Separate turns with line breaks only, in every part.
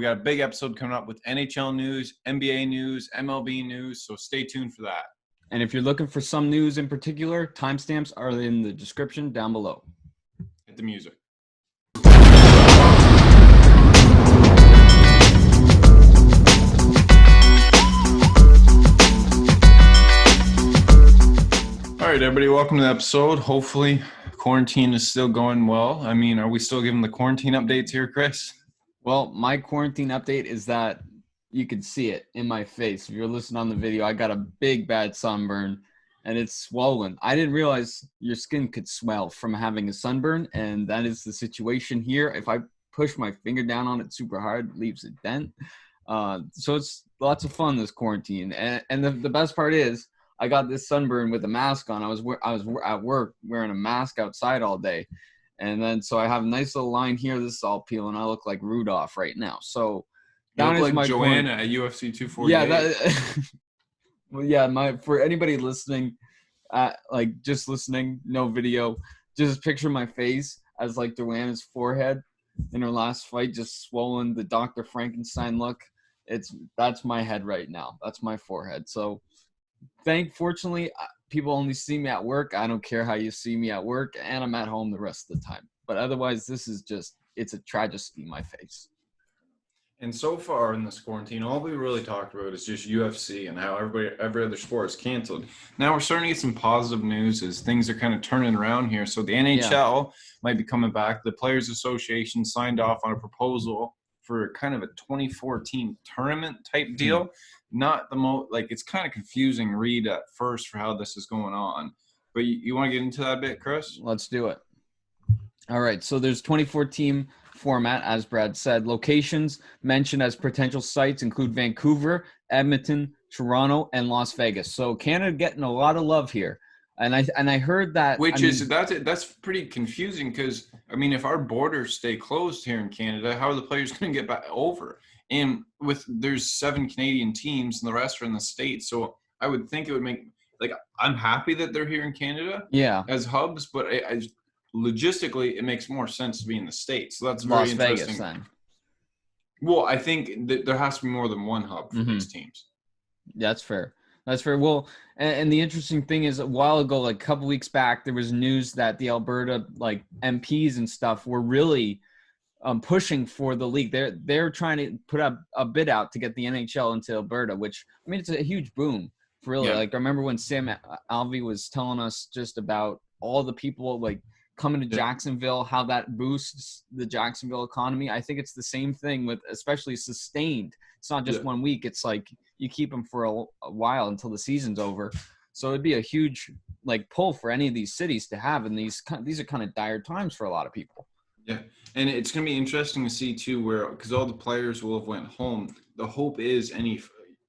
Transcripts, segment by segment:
We got a big episode coming up with NHL news, NBA news, MLB news, so stay tuned for that.
And if you're looking for some news in particular, timestamps are in the description down below.
Hit the music. All right, everybody, welcome to the episode. Hopefully, quarantine is still going well. I mean, are we still giving the quarantine updates here, Chris?
Well, my quarantine update is that you can see it in my face. If you're listening on the video, I got a big bad sunburn and it's swollen. I didn't realize your skin could swell from having a sunburn, and that is the situation here. If I push my finger down on it super hard, it leaves a dent. So it's lots of fun this quarantine. And the best part is, I got this sunburn with a mask on. I was at work wearing a mask outside all day. And then so I have a nice little line here. This is all peeling. I look like Rudolph right now. So
you look like Joanna at UFC 248.
Yeah, for anybody listening, just listening, no video, just picture my face as like Joanna's forehead in her last fight, just swollen, the Dr. Frankenstein look. That's my head right now. That's my forehead. So fortunately, people only see me at work. I don't care how you see me at work, and I'm at home the rest of the time. But otherwise, it's a tragedy in my face.
And so far in this quarantine, all we really talked about is just UFC and how every other sport is canceled. Now we're starting to get some positive news as things are kind of turning around here. So the NHL might be coming back. The Players Association signed off on a proposal for kind of a 24-team tournament type deal. Not the most, it's kind of confusing read at first for how this is going on. But you want to get into that a bit, Chris?
Let's do it. All right, so there's 24-team format, as Brad said. Locations mentioned as potential sites include Vancouver, Edmonton, Toronto, and Las Vegas. So Canada getting a lot of love here. And I heard that,
that's pretty confusing because if our borders stay closed here in Canada, how are the players going to get back over? And there's 7 Canadian teams and the rest are in the States, so I would think it would make I'm happy that they're here in Canada, as hubs, but logistically it makes more sense to be in the States. So that's very interesting. Las Vegas, then. Well, I think that there has to be more than one hub for these teams.
That's fair. That's fair. Well, and the interesting thing is, a while ago, a couple weeks back, there was news that the Alberta MPs and stuff were really pushing for the league. They're trying to put up a bid out to get the NHL into Alberta, which it's a huge boom. Really, I remember when Sam Alvey was telling us just about all the people coming to Jacksonville, how that boosts the Jacksonville economy. I think it's the same thing with especially sustained. It's not just 1 week. It's you keep them for a while until the season's over. So it'd be a huge pull for any of these cities to have, and these are kind of dire times for a lot of people.
Yeah, and it's going to be interesting to see too, because all the players will have went home. The hope is any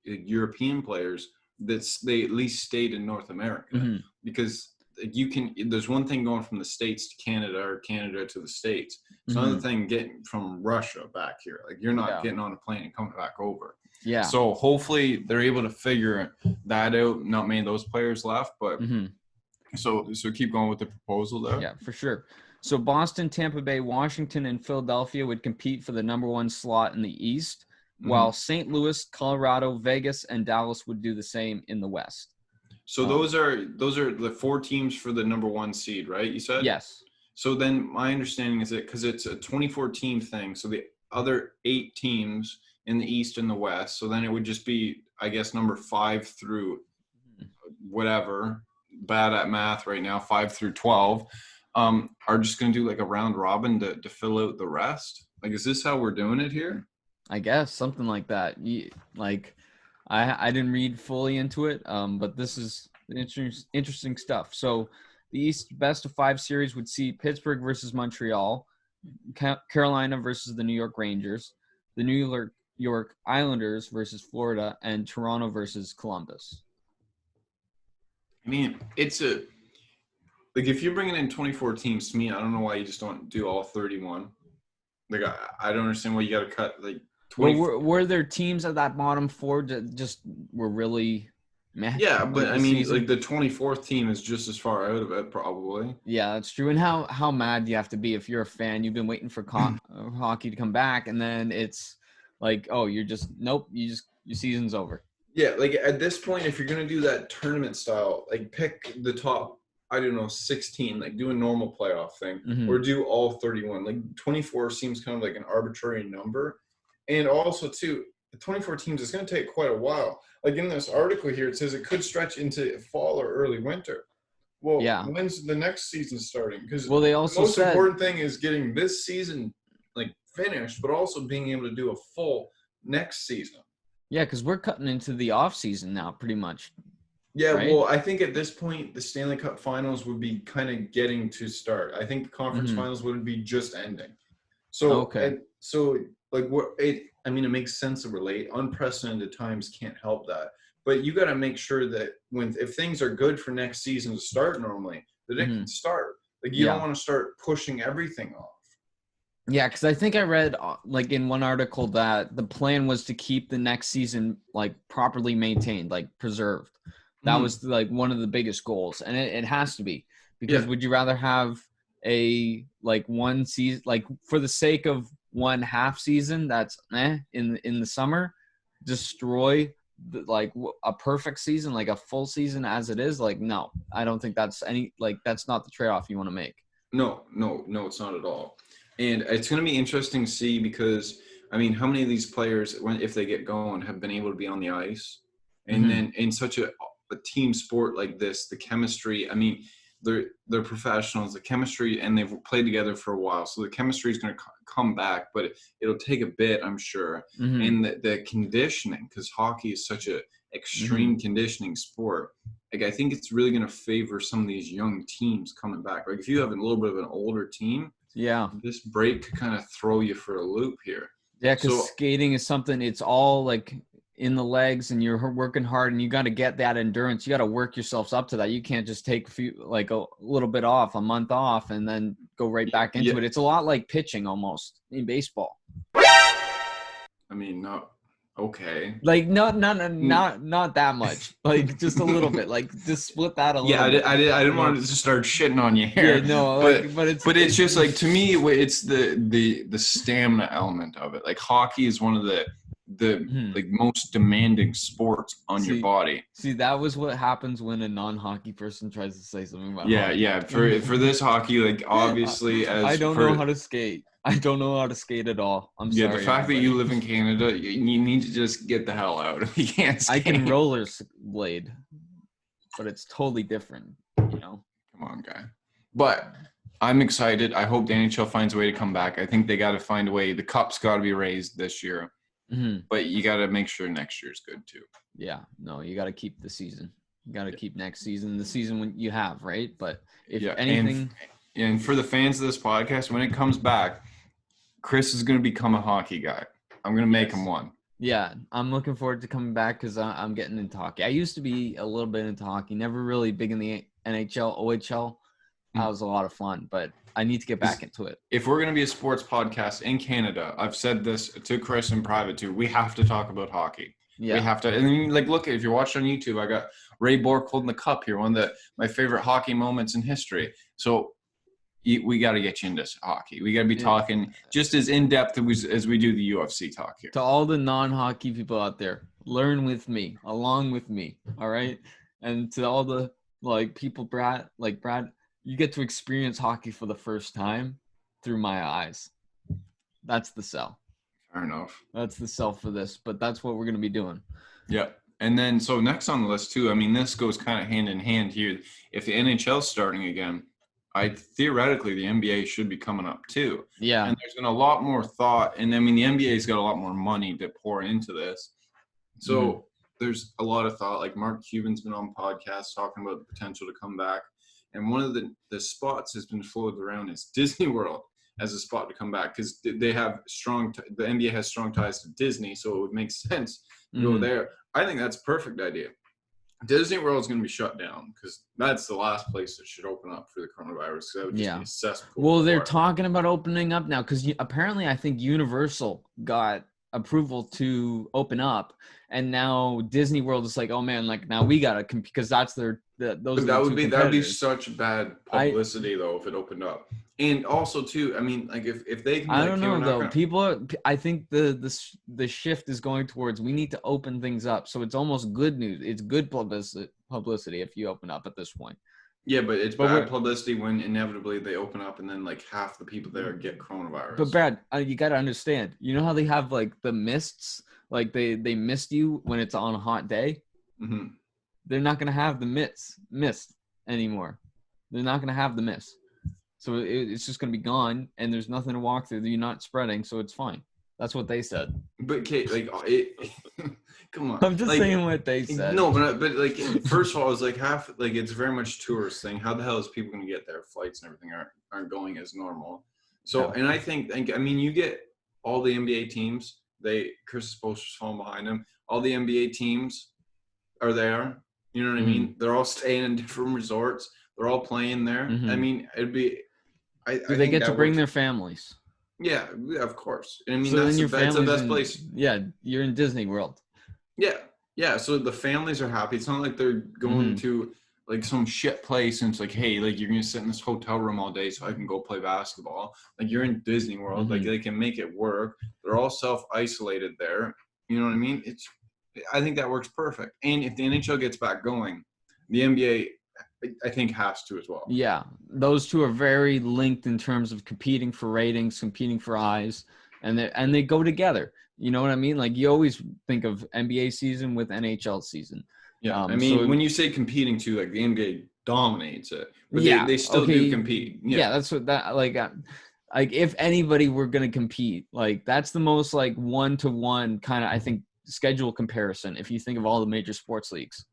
European players that they at least stayed in North America, because there's one thing going from the States to Canada or Canada to the States. It's another thing getting from Russia back here. You're not getting on a plane and coming back over. Yeah. So hopefully they're able to figure that out. Not many of those players left, but so keep going with the proposal there.
Yeah, for sure. So Boston, Tampa Bay, Washington, and Philadelphia would compete for the number 1 slot in the East, while St. Louis, Colorado, Vegas, and Dallas would do the same in the West.
So those are the 4 teams for the number 1 seed, right? You said?
Yes.
So then my understanding is that because it's a 24-team thing, so the other 8 teams in the East and the West, so then it would just be, I guess, number 5 through whatever, bad at math right now, 5 through 12, are just going to do a round robin to fill out the rest? Is this how we're doing it here?
I guess something like that. I didn't read fully into it, but this is interesting stuff. So the East best of 5 series would see Pittsburgh versus Montreal, Carolina versus the New York Rangers, the New York Islanders versus Florida, and Toronto versus Columbus.
It's if you're bringing in 24 teams, to me, I don't know why you just don't do all 31. I don't understand why you got to cut 20.
Well, were there teams at that bottom 4 that just were really meh?
Yeah, but the 24th team is just as far out of it, probably.
Yeah, that's true. And how mad do you have to be if you're a fan? You've been waiting for hockey to come back, and then it's like, oh, you're just nope, your season's over.
Yeah, like at this point, if you're gonna do that tournament style, like pick the top, I don't know, 16, like do a normal playoff thing, or do all 31. Like 24 seems kind of like an arbitrary number, and also too, the 24 teams is gonna take quite a while. Like in this article here, it says it could stretch into fall or early winter. Well,
Yeah.
when's the next season starting? Because
they also
the most
said,
important thing is getting this season like finished, but also being able to do a full next season.
Yeah, because we're cutting into the off season now, pretty much.
Yeah,
right?
well, I think at this point the Stanley Cup Finals would be kind of getting to start. I think the conference finals would be just ending. So,
Okay.
Like I mean, it makes sense to relate. Unprecedented times can't help that. But you got to make sure that if things are good for next season to start normally, that it can start. Like you don't want to start pushing everything off.
Yeah, because I think I read like in one article that the plan was to keep the next season like properly maintained, like preserved. That was like one of the biggest goals, and it has to be, because would you rather have a like one season, like for the sake of one half season that's in the summer, destroy like a perfect season, like a full season as it is? Like, no, I don't think that's that's not the trade-off you want to make.
No, it's not at all. And it's going to be interesting to see, because, I mean, how many of these players, if they get going, have been able to be on the ice? And then in such a team sport like this, the chemistry, I mean, they're professionals, the chemistry, and they've played together for a while. So the chemistry is going to come back, but it'll take a bit, I'm sure. And the conditioning, because hockey is such a extreme conditioning sport. Like, I think it's really going to favor some of these young teams coming back. Like, if you have a little bit of an older team, this break could kind of throw you for a loop here.
Yeah, because skating is something, it's all like in the legs, and you're working hard, and you got to get that endurance. You got to work yourselves up to that. You can't just take a little bit off, a month off, and then go right back into it. It's a lot like pitching almost in baseball.
I mean, no. Okay.
Like not that much. Like just a little bit. Like just split that a little bit.
I didn't want to start shitting on you here.
Yeah, no,
but it's just like, to me, it's the stamina element of it. Like hockey is one of the like most demanding sports on your body.
See, that was what happens when a non-hockey person tries to say something about hockey.
Yeah. For this hockey, like obviously
I don't know how to skate. I don't know how to skate at all. I'm sorry.
Yeah, the fact that you live in Canada, you need to just get the hell out. You can't skate.
I can rollerblade, but it's totally different, you know?
Come on, guy. But I'm excited. I hope the NHL finds a way to come back. I think they got to find a way. The cup's got to be raised this year. But you got to make sure next year's good, too.
Yeah. No, you got to keep the season. You got to keep next season, the season when you have, right? But if anything...
And for the fans of this podcast, when it comes back, Chris is going to become a hockey guy. I'm going to make him one.
Yeah, I'm looking forward to coming back, because I'm getting into hockey. I used to be a little bit into hockey, never really big in the NHL, OHL. That was a lot of fun, but I need to get back into it.
If we're going to be a sports podcast in Canada, I've said this to Chris in private too, we have to talk about hockey. Yeah. We have to. And like, look, if you're watching on YouTube, I got Ray Bourque holding the cup here, one of my favorite hockey moments in history. So we got to get you into hockey. We got to be talking just as in-depth as we do the UFC talk here.
To all the non-hockey people out there, learn with me, along with me, all right? And to all the people, Brad, you get to experience hockey for the first time through my eyes. That's the sell.
Fair enough.
That's the sell for this, but that's what we're going to be doing.
Yeah. And then, so next on the list too, I mean, this goes kind of hand in hand here. If the NHL's starting again, theoretically the NBA should be coming up too.
Yeah.
And there's been a lot more thought, and I mean the NBA's got a lot more money to pour into this. So there's a lot of thought. Like Mark Cuban's been on podcasts talking about the potential to come back. And one of the spots has been floated around is Disney World as a spot to come back, because they have the NBA has strong ties to Disney, so it would make sense to go there. I think that's a perfect idea. Disney World is going to be shut down, because that's the last place that should open up for the coronavirus. So that would just be a cesspool.
Well, they're talking about opening up now, because apparently I think Universal got approval to open up, and now Disney World is like, oh man, like now we gotta because that's that would be such bad publicity though if it opened up.
And also too, I mean, like if they can be
I
like,
don't
hey, we're
know
not
though.
gonna,
People are. I think the shift is going towards we need to open things up. So it's almost good news. It's good publicity if you open up at this point.
yeah, but it's
But
bad publicity when inevitably they open up and then like half the people there get coronavirus.
But Brad, you got to understand. You know how they have like the mists, like they mist you when it's on a hot day.
Mm-hmm.
They're not gonna have the mist anymore. They're not gonna have the mist. So it's just gonna be gone, and there's nothing to walk through. You're not spreading, so it's fine. That's what they said.
But Kate, like, come on.
I'm just
like,
saying what they said.
No, but like, first of all, it's like half, like, it's very much tourist thing. How the hell is people going to get there? Flights and everything aren't going as normal. So,
Yeah.
and I mean, you get all the NBA teams. Chris's poster's falling behind them. All the NBA teams are there. You know what I mean? They're all staying in different resorts. They're all playing there. I mean, it'd be. I
they
think
get to bring
works.
their families.
Yeah, of course. I mean,
So
that's
then
the best place.
Yeah, you're in Disney World.
Yeah. So the families are happy. It's not like they're going to like some shit place and it's like, hey, like you're gonna sit in this hotel room all day so I can go play basketball. Like you're in Disney World. Like they can make it work. They're all self-isolated there. You know what I mean? I think that works perfect. And if the NHL gets back going, the NBA, I think, has to as well.
Yeah, those two are very linked in terms of competing for ratings, competing for eyes, and they go together. You know what I mean? Like you always think of NBA season with NHL season.
Yeah, I mean, when you say competing too, like the NBA dominates it, but they still do compete.
Yeah, that's what that like if anybody were gonna compete, like that's the most like 1-to-1 kind of I think schedule comparison. If you think of all the major sports leagues.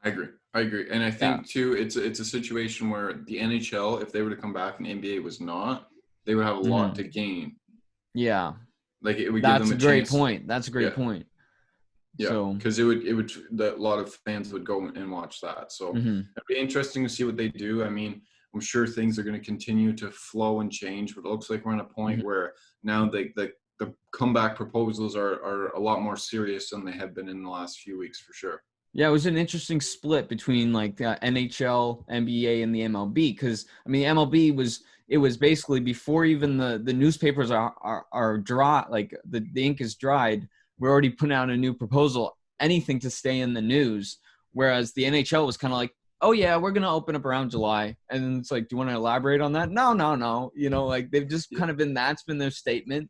I agree. And I think too, it's a situation where the NHL, if they were to come back and the NBA was not, they would have a lot to gain.
Yeah.
Like it would give them a
great
chance.
point. That's a great point.
Yeah. Because it would a lot of fans would go and watch that. So it'd be interesting to see what they do. I mean, I'm sure things are going to continue to flow and change, but it looks like we're in a point where now the comeback proposals are a lot more serious than they have been in the last few weeks for sure.
Yeah, it was an interesting split between like the NHL, NBA, and the MLB because I mean MLB was basically before even the newspapers are dry, like the ink is dried. We're already putting out a new proposal, anything to stay in the news. Whereas the NHL was kind of like, oh yeah, we're gonna open up around July, and it's like, do you want to elaborate on that? No. You know, like they've just kind of been that's been their statement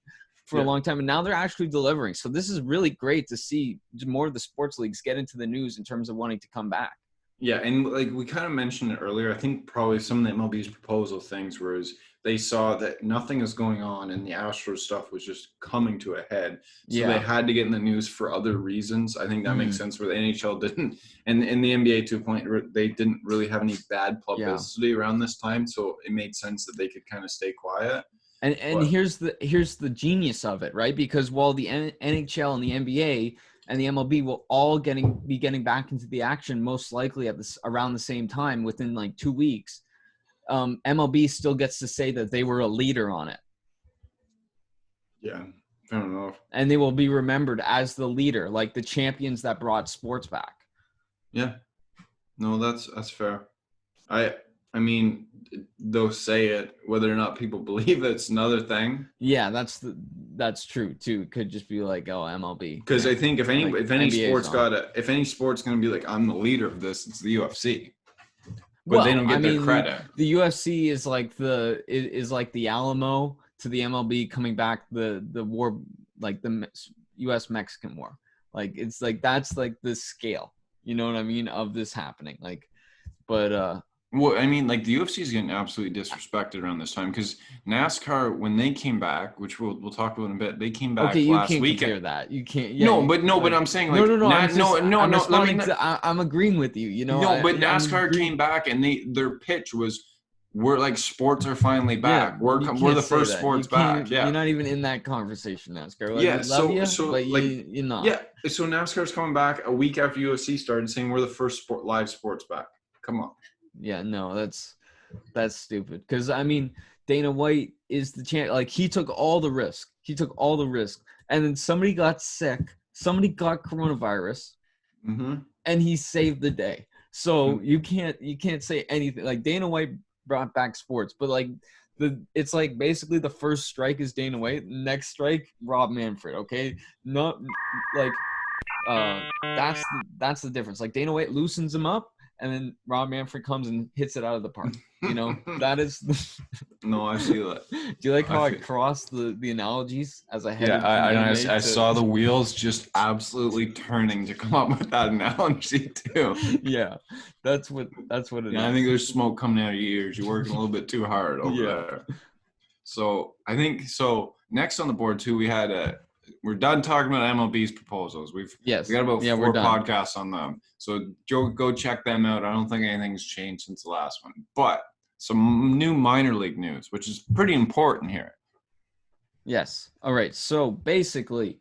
for a long time, and now they're actually delivering. So this is really great to see more of the sports leagues get into the news in terms of wanting to come back.
Yeah, and like we kind of mentioned it earlier, I think probably some of the MLB's proposal things was they saw that nothing is going on and the Astros stuff was just coming to a head. So they had to get in the news for other reasons. I think that makes sense where the NHL didn't. And in the NBA, to a point, they didn't really have any bad publicity around this time. So it made sense that they could kind of stay quiet.
And here's the genius of it, right? Because while the NHL and the NBA and the MLB will all be getting back into the action most likely around the same time within like 2 weeks, MLB still gets to say that they were a leader on it.
Yeah, I don't know.
And they will be remembered as the leader, like the champions that brought sports back. Yeah.
No, that's fair. I mean, they'll say it. Whether or not people believe it's another thing.
Yeah, that's true too. It could just be like, oh, MLB.
Because I think if any sport's going to be like, I'm the leader of this, it's the UFC. But they don't get their credit.
The UFC is like the Alamo to the MLB coming back the war, like the U.S.-Mexican war. Like it's like that's like the scale. You know what I mean of this happening. Like, but.
Well, I mean, like the UFC is getting absolutely disrespected around this time because NASCAR, when they came back, which we'll talk about in a bit, they came back last weekend. Okay, you can't compare that. You can't. Yeah, but I'm saying like
I'm agreeing with you. You know.
No, but NASCAR came back and their pitch was, we're like sports are finally back. Yeah, we're the first sports back. Yeah,
you're not even in that conversation, NASCAR. Like,
so
you're not.
Yeah, so NASCAR's coming back a week after UFC started, saying we're the first live sports back. Come on.
Yeah, no, that's stupid. Because I mean, Dana White is the champ. Like he took all the risk. And then somebody got sick. Somebody got coronavirus, and he saved the day. So you can't say anything. Like Dana White brought back sports, but like it's like basically the first strike is Dana White, next strike Rob Manfred. Okay, not like that's the difference. Like Dana White loosens him up, and then Rob Manfred comes and hits it out of the park. That is.
No, I see that.
Do you like how I crossed the analogies as I headed?
Yeah, I saw the wheels just absolutely turning to come up with that analogy too.
Yeah, that's what it is.
I think there's smoke coming out of your ears. You're working a little bit too hard over there. So I think next on the board too, we're done talking about MLB's proposals. We got about 4 podcasts on them. So go check them out. I don't think anything's changed since the last one. But some new minor league news, which is pretty important here.
Yes. All right. So basically,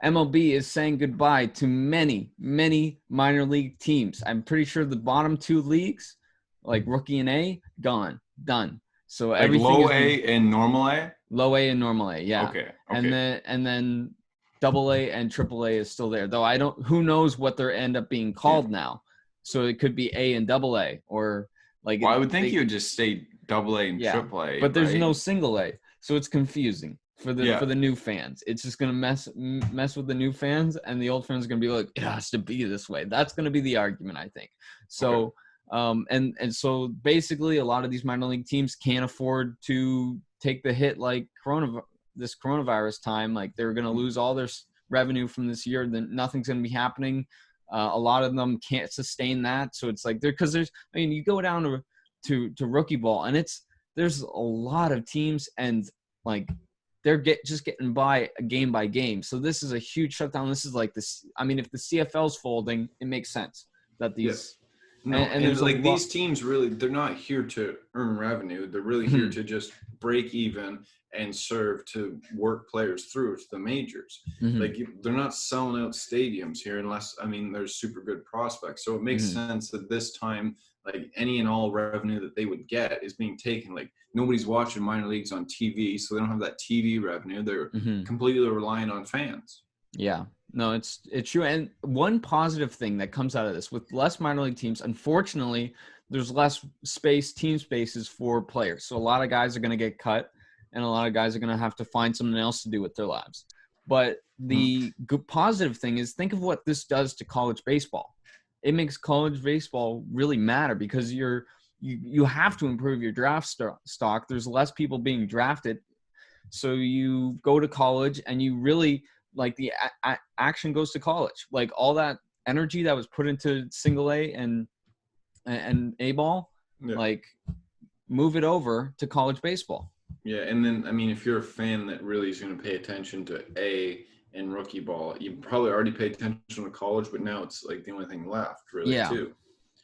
MLB is saying goodbye to many, many minor league teams. I'm pretty sure the bottom 2 leagues, like Rookie and A, gone, done. So like everything
low A and normal A?
Low A and normal A, yeah.
Okay.
And then Double A and Triple A is still there. Though who knows what they end up being called now. So it could be A and Double A, or like.
Well, I would think you would just say Double A and Triple A.
But there's no Single A, so it's confusing for the new fans. It's just gonna mess with the new fans, and the old fans are gonna be like, it has to be this way. That's gonna be the argument, I think. So. Okay. And so basically a lot of these minor league teams can't afford to take the hit like this coronavirus time. Like they're going to lose all their revenue from this year. Then nothing's going to be happening. A lot of them can't sustain that. So it's like you go down to rookie ball and there's a lot of teams and like they're just getting by game. So this is a huge shutdown. This is like this. I mean, if the CFL's folding, it makes sense that these.
Yes. No, and there's like these teams really, they're not here to earn revenue. They're really here to just break even and serve to work players through to the majors. Like they're not selling out stadiums here unless, there's super good prospects. So it makes sense that this time, like any and all revenue that they would get is being taken. Like nobody's watching minor leagues on TV, so they don't have that TV revenue. They're completely reliant on fans.
Yeah. No, it's true. And one positive thing that comes out of this, with less minor league teams, unfortunately, there's less team spaces for players. So a lot of guys are going to get cut, and a lot of guys are going to have to find something else to do with their lives. But the good positive thing is, think of what this does to college baseball. It makes college baseball really matter because you have to improve your draft stock. There's less people being drafted. So you go to college and you really – like the action goes to college. Like all that energy that was put into Single A and A ball, like move it over to college baseball.
Yeah, and then if you're a fan that really is going to pay attention to A and rookie ball, you probably already paid attention to college, but now it's like the only thing left, really, too.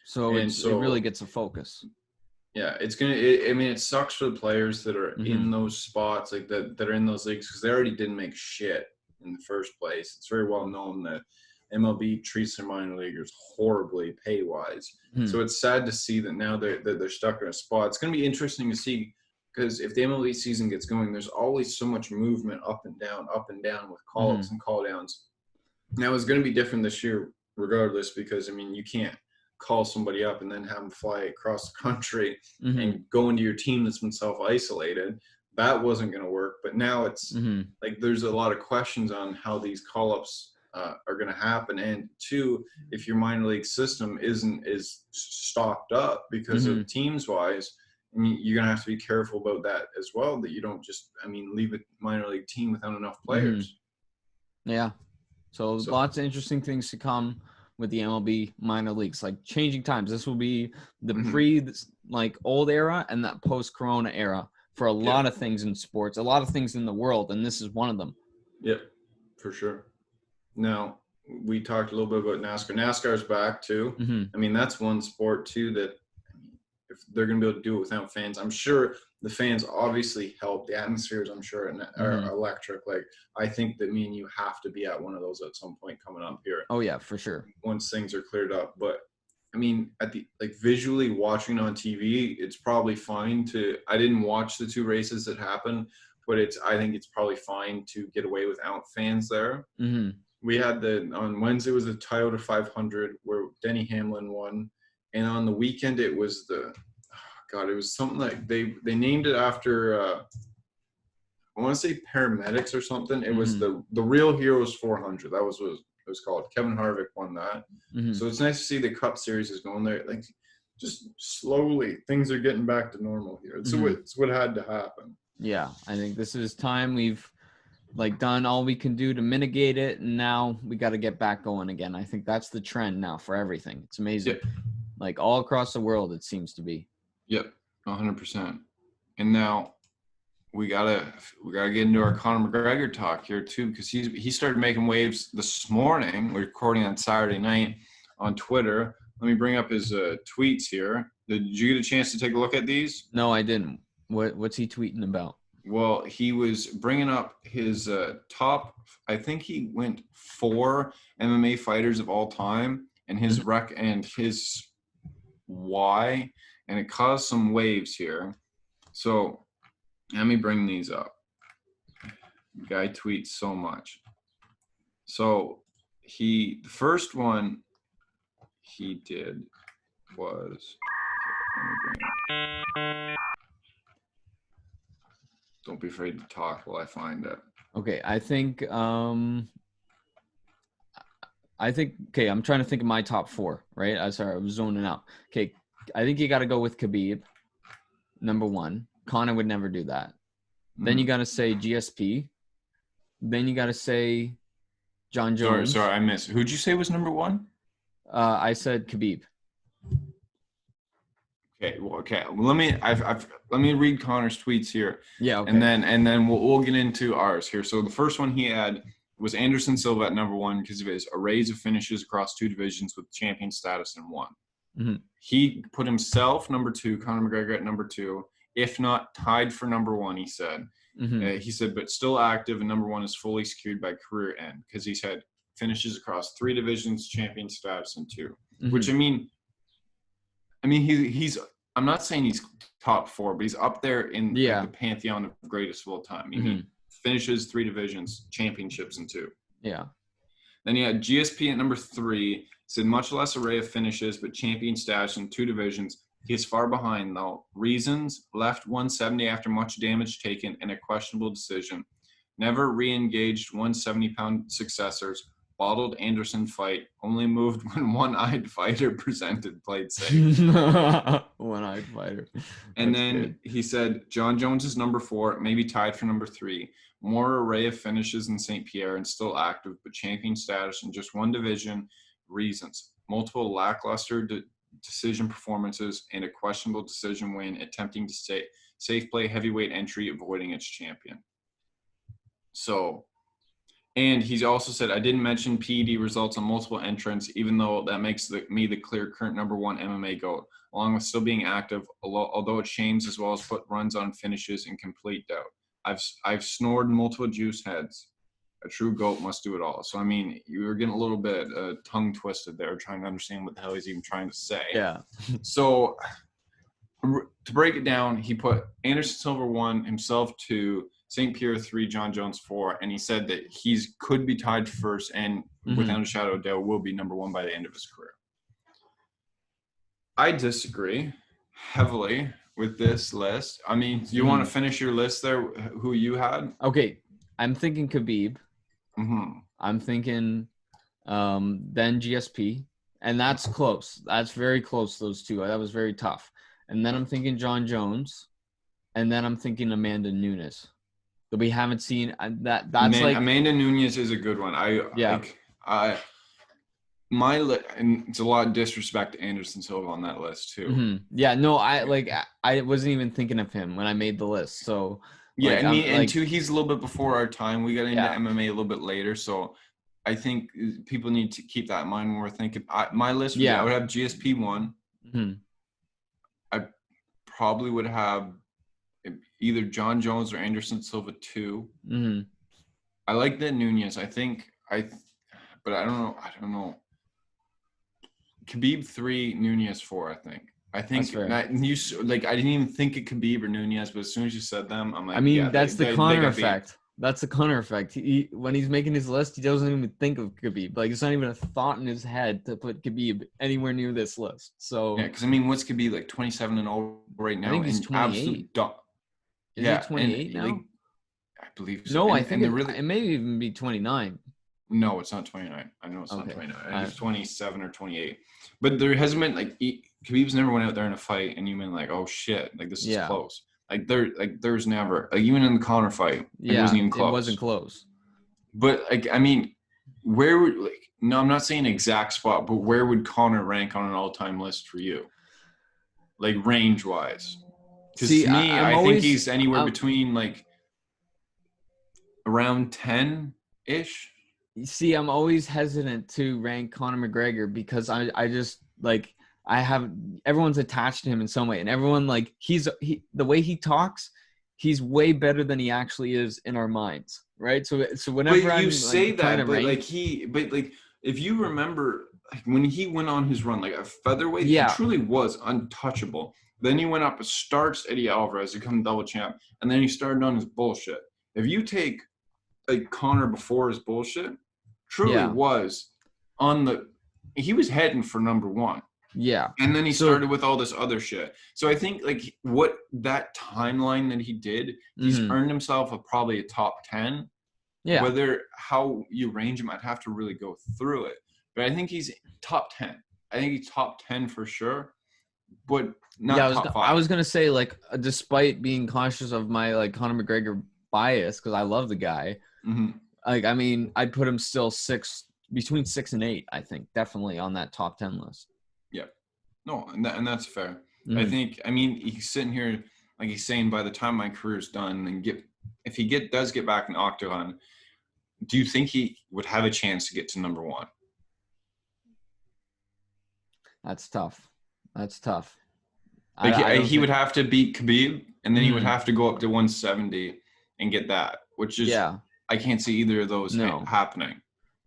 So it really gets a focus.
Yeah, it sucks for the players that are in those spots, like that are in those leagues, because they already didn't make shit in the first place. It's very well known that MLB treats their minor leaguers horribly pay-wise. So it's sad to see that now they're stuck in a spot. It's going to be interesting to see, because if the MLB season gets going, there's always so much movement up and down with call-ups and call-downs. Now, it's going to be different this year regardless, because, you can't call somebody up and then have them fly across the country and go into your team that's been self-isolated. That wasn't going to work, but now it's like there's a lot of questions on how these call-ups are going to happen. And two, if your minor league system is stocked up because of teams-wise, you're going to have to be careful about that as well, that you don't just, leave a minor league team without enough players.
Yeah. So lots of interesting things to come with the MLB minor leagues, like changing times. This will be the old era and that post-corona era for a lot of things in sports, a lot of things in the world, and this is one of them.
Yep, for sure. Now, we talked a little bit about NASCAR. NASCAR's back, too. That's one sport, too, that if they're going to be able to do it without fans, I'm sure the fans obviously help. The atmospheres, I'm sure, are electric. Like, I think that me and you have to be at one of those at some point coming up here.
Oh, yeah, for sure.
Once things are cleared up. But at the visually watching on TV, it's probably fine I didn't watch the 2 races that happened, but I think it's probably fine to get away without fans there. We had on Wednesday was the Toyota 500 where Denny Hamlin won, and on the weekend it was the God, it was something like they named it after I want to say paramedics or something. It was the Real Heroes 400. That was what it was called. Kevin Harvick won that. So it's nice to see the Cup Series is going there. Like, just slowly, things are getting back to normal here. It's what had to happen.
Yeah, I think this is time. We've like done all we can do to mitigate it, and now we got to get back going again. I think that's the trend now for everything. It's amazing.
Yep.
Like all across the world, it seems to be.
Yep, 100%. And now we gotta get into our Conor McGregor talk here too, because he started making waves this morning. We're recording on Saturday night on Twitter. Let me bring up his tweets here. Did you get a chance to take a look at these?
No, I didn't. What's he tweeting about?
Well, he was bringing up his top. I think he went 4 MMA fighters of all time, and his rec and his why, and it caused some waves here. So let me bring these up. The guy tweets so much. So the first one he did was. Don't be afraid to talk while I find it.
Okay, I think okay, I'm trying to think of my top 4, right? I'm sorry, I was zoning out. Okay, I think you got to go with Khabib, number 1. Conor would never do that. Then you got to say GSP. Then you got to say John Jones.
Sorry, I missed. Who'd you say was number 1?
I said Khabib.
Okay. Well, let me read Conor's tweets here.
Yeah. Okay.
And then we'll get into ours here. So the first one he had was Anderson Silva at number 1 because of his arrays of finishes across 2 divisions with champion status in 1. He put himself number 2, Conor McGregor at number 2, if not tied for number 1. He said. He said, but still active, and number 1 is fully secured by career end because he's had finishes across 3 divisions, champion status in 2. Which I mean, he's. I'm not saying he's top 4, but he's up there in the pantheon of greatest of all time. He finishes 3 divisions, championships in 2.
Yeah.
Then you had GSP at number 3. Said much less array of finishes, but champion status in 2 divisions. He is far behind though. Reasons: left 170 after much damage taken and a questionable decision. Never re-engaged 170-pound successors. Bottled Anderson fight. Only moved when one-eyed fighter played safe.
One-eyed fighter.
And then he said John Jones is number 4, maybe tied for number 3. More array of finishes in St. Pierre and still active, but champion status in just 1 division. Reasons: multiple lackluster decision performances and a questionable decision win attempting to safe play heavyweight entry, avoiding its champion. So, and he's also said, I didn't mention PED results on multiple entrants, even though that makes me the clear current number 1 MMA GOAT, along with still being active, although it shames as well as put runs on finishes in complete doubt. I've snored multiple juice heads. A true GOAT must do it all. So, I mean, you were getting a little bit tongue twisted there, trying to understand what the hell he's even trying to say.
Yeah.
So, to break it down, he put Anderson Silva 1, himself 2, St. Pierre 3, John Jones 4, and he said that he's could be tied first and without a shadow of doubt will be number 1 by the end of his career. I disagree heavily with this list. I mean, do you want to finish your list there, who you had?
Okay, I'm thinking Khabib. I'm thinking then GSP, and that's close. That's very close, those 2. That was very tough. And then I'm thinking John Jones, and then I'm thinking Amanda Nunes. That we haven't seen that's
Amanda Nunes is a good one. And it's a lot of disrespect to Anderson Silva on that list too.
Yeah, no, I wasn't even thinking of him when I made the list. So
yeah, and too, he's a little bit before our time. We got into MMA a little bit later, so I think people need to keep that in mind when we're thinking. My list, I would have GSP 1. I probably would have either John Jones or Anderson Silva 2. I like the Nunes. But I don't know. Khabib 3, Nunes 4. I think I didn't even think of Khabib or Nunes, but as soon as you said them, I'm like,
I mean, that's the Conor effect. That's the Conor effect. When he's making his list, he doesn't even think of Khabib. Like, it's not even a thought in his head to put Khabib anywhere near this list. So
Yeah, because I mean, what's Khabib like 27-0 right now?
I think he's
and
28. Is he
Yeah,
28
and
now?
like I believe so.
No, I
And
think
they're really
it may even be 29.
no, it's not 29. I know it's not
Okay.
29. I think it's 27 or 28. But there hasn't been like Khabib's never went out there in a fight and you've been like, oh shit, like this is
Yeah.
close. There's never like even in the Conor fight, it
Yeah,
wasn't even
it
close.
wasn't close.
But like I mean, where would like no, I'm not saying exact spot, but where would Conor rank on an all-time list for you? Like range wise. Because
See,
to me,
I'm
I think
always
he's anywhere between like around 10-ish.
See, I'm always hesitant to rank Conor McGregor because I just like everyone's attached to him in some way, and everyone like the way he talks, he's way better than he actually is in our minds, right? So whenever
But you
I'm
say
like, trying
that,
to
but
rank,
like if you remember like, when he went on his run, like a featherweight, he
yeah,
truly was untouchable. Then he went up, starts Eddie Alvarez, become double champ, and then he started on his bullshit. If you take like Conor before his bullshit, truly
yeah,
was he was heading for number one.
yeah,
And then he
so
started with all this other shit. So I think like what that timeline that he did, he's earned himself probably a top 10.
yeah.
Whether how you range him, I'd have to really go through it. But I think he's top 10. I think he's top 10 for sure, but not top 5.
I was gonna say like, despite being conscious of my like Conor McGregor bias, because I love the guy.
Mm-hmm.
Like, I mean, I'd put him still between 6 and 8. I think definitely on that top 10 list.
Yeah, no, and that's fair.
Mm-hmm.
I think. I mean, he's sitting here like he's saying, by the time my career's done, and if he does get back in octagon, do you think he would have a chance to get to number one?
That's tough.
Like he would have to beat Khabib, and then he would have to go up to 170 and get that, which is I can't see either of those happening.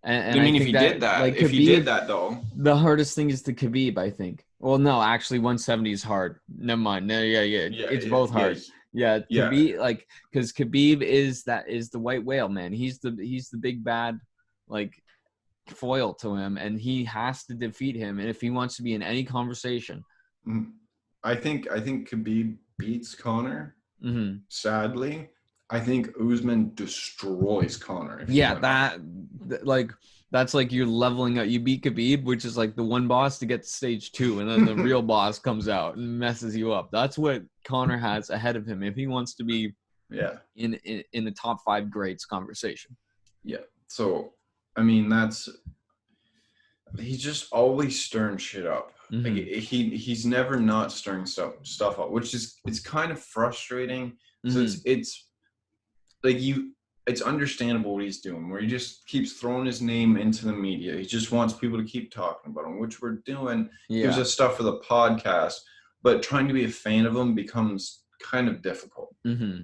And
I mean, if he did that, like, if he did that though,
the hardest thing is the Khabib, I think. Well, no, actually, 170 is hard. Never mind. No, yeah, it's both hard. Yeah, Khabib, like, because Khabib is the white whale, man. He's the big bad, like, foil to him, and he has to defeat him. And if he wants to be in any conversation,
I think Khabib beats Conor.
Mm-hmm.
Sadly, I think Usman destroys Conor.
Yeah, that's like you're leveling up. You beat Khabib, which is like the one boss to get to stage 2, and then the real boss comes out and messes you up. That's what Conor has ahead of him if he wants to be in the top 5 greats conversation.
Yeah. So, I mean, he's just always stirring shit up.
Mm-hmm.
Like he's never not stirring stuff up, which is it's kind of frustrating. So it's like it's understandable what he's doing, where he just keeps throwing his name into the media. He just wants people to keep talking about him, which we're doing. Gives us stuff for the podcast, but trying to be a fan of him becomes kind of difficult.
Mm-hmm.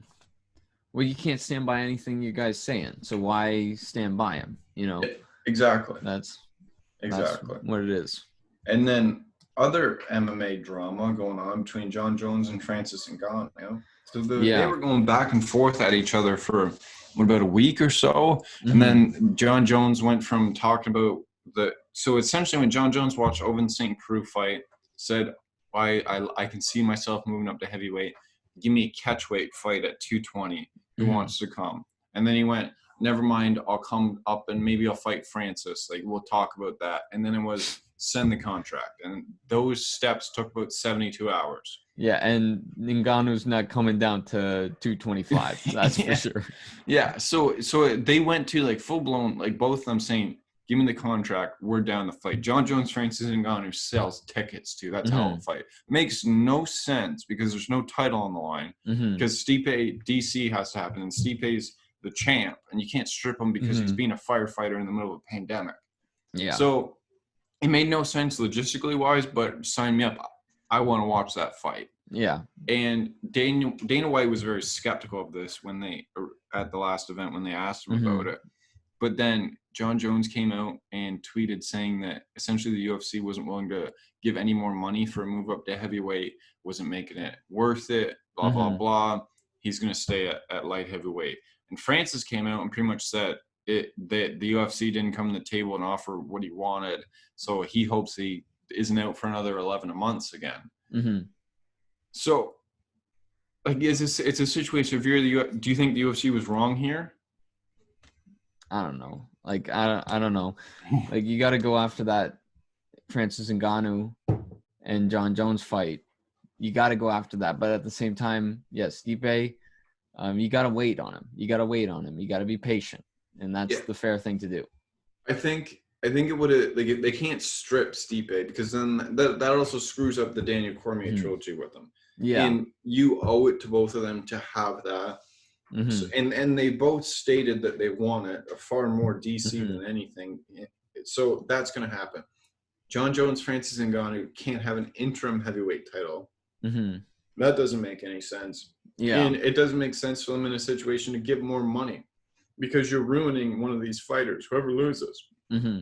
Well, you can't stand by anything you guys saying, so why stand by him? You know,
exactly.
That's
exactly
what it is.
And then other MMA drama going on between John Jones and Francis Ngannou. So they were going back and forth at each other for about a week or so. And then John Jones went from talking about so essentially when John Jones watched Ovince St. Preux fight, said, I can see myself moving up to heavyweight. Give me a catchweight fight at 220. Who wants to come? And then he went, never mind, I'll come up and maybe I'll fight Francis. Like, we'll talk about that. And then it was send the contract. And those steps took about 72 hours.
Yeah, and Ngannou's not coming down to 225. That's for sure.
Yeah, so they went to like full blown, like both of them saying, give me the contract, we're down the fight. John Jones, Francis Ngannou sells tickets to. That's how a fight. Makes no sense because there's no title on the line. Because Stipe DC has to happen, and Stipe's the champ, and you can't strip him because he's being a firefighter in the middle of a pandemic. Yeah. So it made no sense logistically wise, but sign me up. I want to watch that fight. Yeah. And Dana White was very skeptical of this at the last event when they asked him about it. But then John Jones came out and tweeted saying that essentially the UFC wasn't willing to give any more money for a move up to heavyweight, wasn't making it worth it, blah, blah, blah. he's going to stay at light heavyweight. And Francis came out and pretty much said that the UFC didn't come to the table and offer what he wanted, so he hopes he isn't out for another 11 months again.
Mm-hmm.
So, like, it's a situation. If you're do you think the UFC was wrong here?
I don't know. Like, I don't know. Like, you got to go after that Francis Ngannou and John Jones fight. You got to go after that. But at the same time, yes, Stipe, you got to wait on him. You got to be patient. And that's the fair thing to do.
I think it would have, like, they can't strip Stipe, because then that also screws up the Daniel Cormier trilogy with them.
Yeah.
And you owe it to both of them to have that.
Mm-hmm.
So, and they both stated that they want it far more DC than anything. So that's going to happen. John Jones, Francis Ngannou can't have an interim heavyweight title.
Mm-hmm.
That doesn't make any sense.
Yeah.
And it doesn't make sense for them in a situation to give more money, because you're ruining one of these fighters, whoever loses.
Mm-hmm.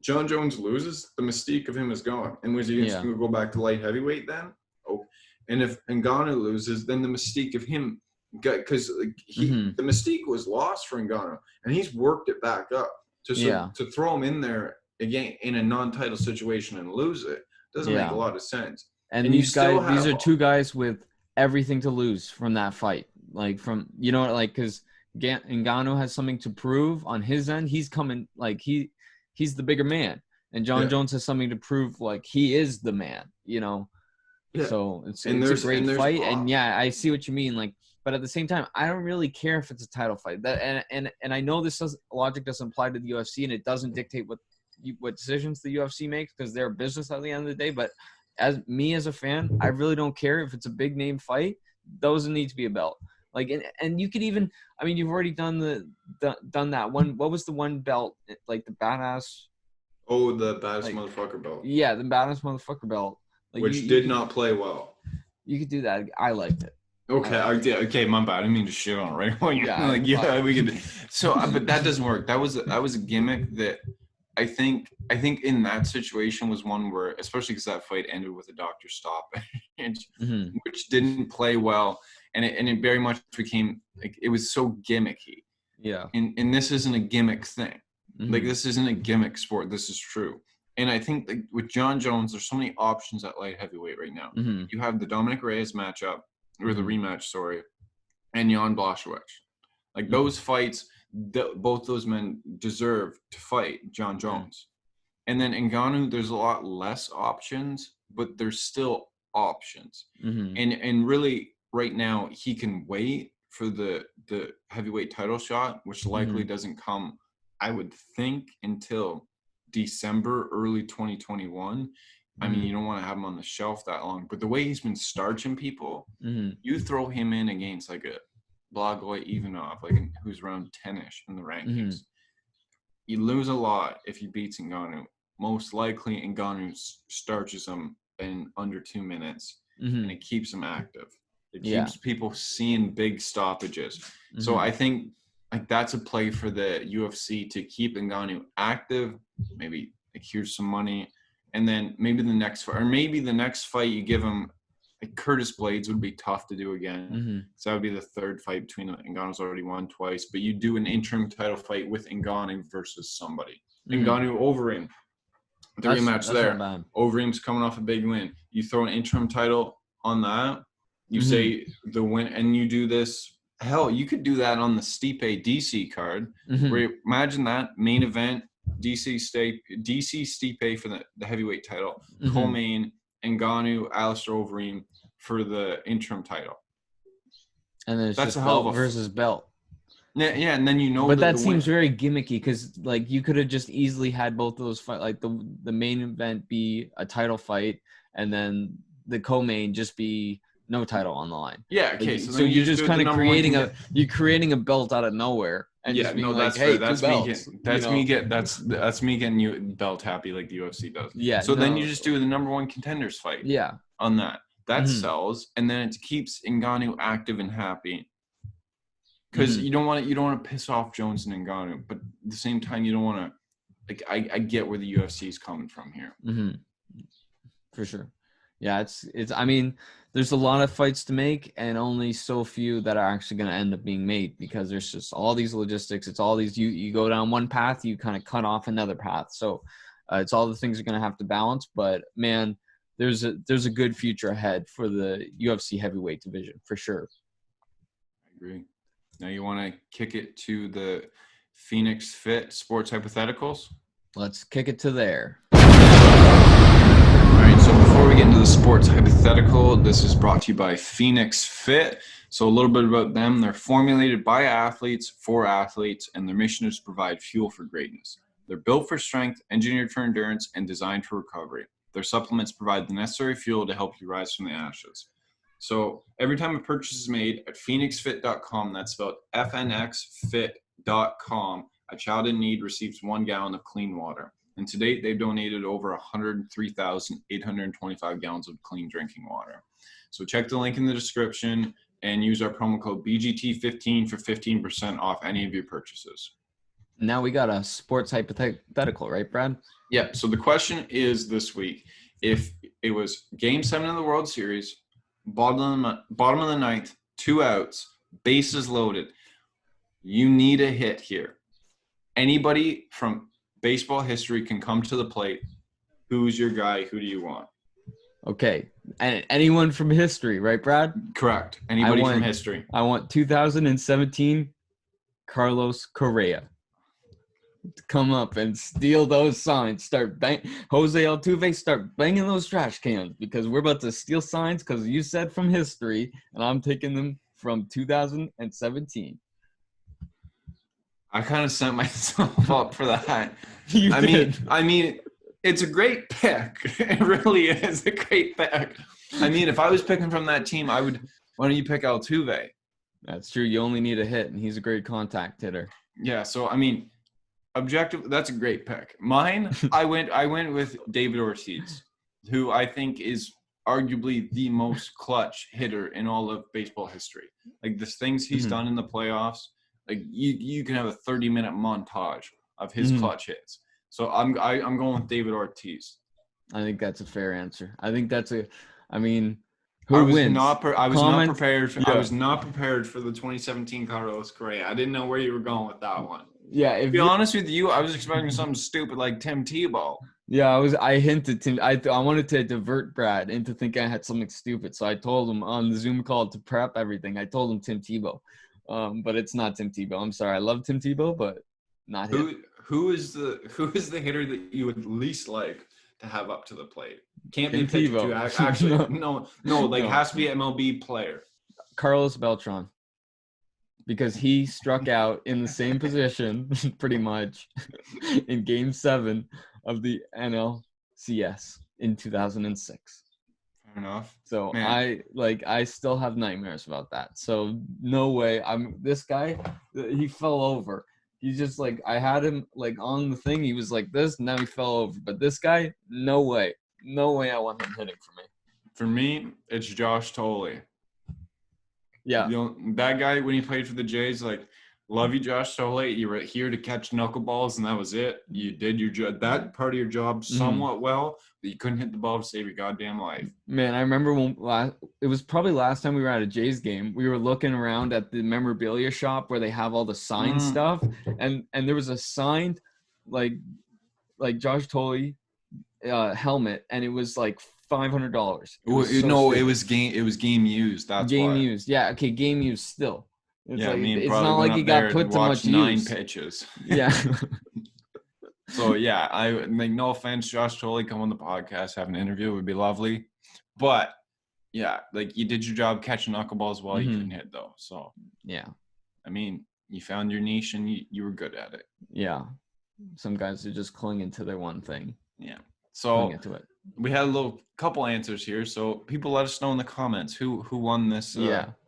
John Jones loses, the mystique of him is gone. And was he going to go back to light heavyweight then? Oh, and if Ngannou loses, then the mystique of him, because the mystique was lost for Ngannou, and he's worked it back up. To throw him in there again in a non-title situation and lose it doesn't make a lot of sense.
And these are two guys with everything to lose from that fight. Like, from, you know, like, because Ngannou has something to prove on his end. He's coming, like, he's the bigger man, and John Jones has something to prove, like, he is the man, you know. Yeah. So it's a great fight, and I see what you mean. Like, but at the same time, I don't really care if it's a title fight. That and I know this logic doesn't apply to the UFC, and it doesn't dictate what decisions the UFC makes, because they're a business at the end of the day. But as a fan, I really don't care if it's a big name fight. Doesn't need to be a belt. Like, and you could even, I mean, you've already done that one. What was the one belt, like the badass?
Oh, the baddest motherfucker belt.
Yeah, the baddest motherfucker belt. Like,
which did not play well.
You could do that. I liked it.
Okay, okay, my bad. I didn't mean to shit on it, right? We could. So, but that doesn't work. That was a gimmick that I think in that situation was one where, especially because that fight ended with a doctor stoppage, which didn't play well, and it very much became, like, it was so gimmicky.
Yeah.
And this isn't a gimmick thing. Like, this isn't a gimmick sport. This is true. And I think, like, with John Jones, there's so many options at light heavyweight right now. You have the Dominic Reyes matchup, or the rematch, sorry, and Jan Blachowicz. Like, those fights, both those men deserve to fight John Jones. And then Ngannou, there's a lot less options, but there's still options. And really, right now, he can wait for the heavyweight title shot, which likely doesn't come, I would think, until December, early 2021. I mean, you don't want to have him on the shelf that long, but the way he's been starching people, you throw him in against, like, a Blagoy Ivanov, like, who's around 10-ish in the rankings. You lose a lot if he beats Ngannou. Most likely, Ngannou starches him in under 2 minutes, and it keeps him active. It keeps people seeing big stoppages. So I think, like, that's a play for the UFC to keep Ngannou active. Maybe, like, here's some money, and then maybe the next fight you give him, like, Curtis Blades would be tough to do again. So that would be the third fight between them. Ngannou's already won twice, but you do an interim title fight with Ngannou versus somebody. Ngannou Overeem, the rematch there. Overeem's coming off a big win. You throw an interim title on that. You say the win, and you do this. Hell, you could do that on the Stipe DC card. Where, imagine that main event, DC Stipe for the heavyweight title, co-main Ngannou, Alistair Overeem for the interim title.
And then it's just belt versus belt.
Yeah, and then
But that seems very gimmicky, because, like, you could have just easily had both of those fight, like the main event be a title fight, and then the co-main just be no title on the line.
Yeah, okay.
Like, so you're just kind of creating a belt out of nowhere. And
yeah, no, that's
like, hey,
that's me getting you belt happy, like the UFC does.
Yeah.
So then you just do the number one contenders fight.
Yeah.
On that sells, and then it keeps Ngannou active and happy. Because you don't want to piss off Jones and Ngannou, but at the same time you don't want to. Like, I get where the UFC is coming from here.
For sure. Yeah, it's. I mean, there's a lot of fights to make, and only so few that are actually going to end up being made because there's just all these logistics. It's all these. You go down one path, you kind of cut off another path. So, it's all the things you're going to have to balance. But man, there's a good future ahead for the UFC heavyweight division for sure.
I agree. Now you want to kick it to the Phoenix Fit Sports Hypotheticals?
Let's kick it to there.
All right, so before we get into the sports hypothetical, this is brought to you by Phoenix Fit. So a little bit about them. They're formulated by athletes for athletes, and their mission is to provide fuel for greatness. They're built for strength, engineered for endurance, and designed for recovery. Their supplements provide the necessary fuel to help you rise from the ashes. So every time a purchase is made at phoenixfit.com, that's spelled FNXFit.com, a child in need receives 1 gallon of clean water. And to date, they've donated over 103,825 gallons of clean drinking water. So check the link in the description and use our promo code BGT15 for 15% off any of your purchases.
Now we got a sports hypothetical, right, Brad?
Yeah, so the question is this week, if it was Game 7 of the World Series, bottom of the ninth, 2 outs, bases loaded, you need a hit here. Anybody from baseball history can come to the plate. Who's your guy? Who do you want?
Okay. And anyone from history, right, Brad?
Correct. Anybody from history.
I want 2017 Carlos Correa to come up and steal those signs. Jose Altuve, start banging those trash cans because we're about to steal signs because you said from history, and I'm taking them from 2017.
I kind of set myself up for that.
I
mean, it's a great pick. It really is a great pick. I mean, if I was picking from that team, why don't you pick Altuve?
That's true. You only need a hit, and he's a great contact hitter.
Yeah, so, I mean, objective, that's a great pick. Mine, I went with David Ortiz, who I think is arguably the most clutch hitter in all of baseball history. Like, the things he's done in the playoffs, like you can have a 30-minute montage of his clutch hits. So I'm going with David Ortiz.
I think that's a fair answer. I think that's wins?
I was not prepared for the 2017 Carlos Correa. I didn't know where you were going with that one.
Yeah,
to be honest with you, I was expecting something stupid like Tim Tebow.
Yeah, I hinted to I wanted to divert Brad into thinking I had something stupid. So I told him on the Zoom call to prep everything. I told him Tim Tebow. But it's not Tim Tebow. I'm sorry. I love Tim Tebow, but not him.
Who is the hitter that you would least like to have up to the plate? Can't be
Tim
Tebow. Actually, no. Has to be an MLB player.
Carlos Beltran, because he struck out in the same position, pretty much, in Game 7 of the NLCS in 2006.
Fair enough.
So man. I still have nightmares about that. So no way. This guy, he fell over. He's just like, I had him like on the thing. He was like this. Now he fell over. But this guy, no way. No way I want him hitting for me.
For me, it's Josh Tolley.
Yeah.
That guy, when he played for the Jays, like, love you, Josh Tolley. You were here to catch knuckleballs, and that was it. You did your job, that part of your job somewhat well, but you couldn't hit the ball to save your goddamn life. Man,
I remember it was probably last time we were at a Jays game. We were looking around at the memorabilia shop where they have all the signed stuff, and there was a signed like Josh Tolley helmet, and it was like $500.
It was game used. That's
game
why.
Used. Yeah, okay, game used still. It's
it's
not like he got put to much
9
use.
pitches.
Yeah.
So yeah, I make no offense, Josh Tolley, come on the podcast, have an interview, it would be lovely. But yeah, like you did your job catching knuckleballs while you couldn't hit though. So
yeah,
I mean, you found your niche and you were good at it.
Yeah, some guys are just clinging to their one thing.
Yeah. So we had a couple answers here. So people let us know in the comments who won this.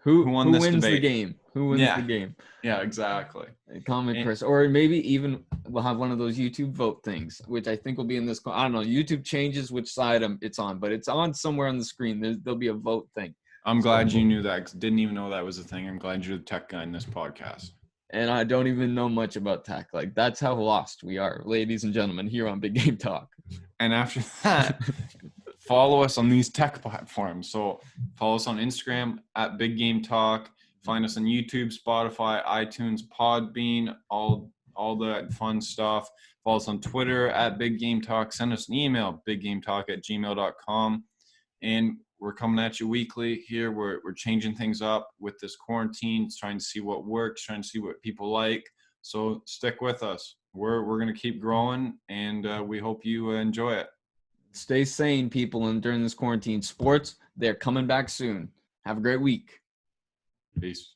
Who wins debate. The game? Who wins the game?
Yeah, exactly.
Comment, Chris, or maybe even we'll have one of those YouTube vote things, which I think will be in this. I don't know. YouTube changes which side it's on, but it's on somewhere on the screen. There'll be a vote thing.
I'm glad you knew that. 'Cause didn't even know that was a thing. I'm glad you're the tech guy in this podcast.
And I don't even know much about tech. Like, that's how lost we are, ladies and gentlemen, here on Big Game Talk.
And after that, follow us on these tech platforms. So follow us on Instagram at Big Game Talk. Find us on YouTube, Spotify, iTunes, Podbean, all that fun stuff. Follow us on Twitter at Big Game Talk. Send us an email, biggametalk@gmail.com. And we're coming at you weekly here. We're changing things up with this quarantine, trying to see what works, trying to see what people like. So stick with us. We're going to keep growing, and we hope you enjoy it.
Stay sane, people, and during this quarantine. Sports, they're coming back soon. Have a great week.
Peace.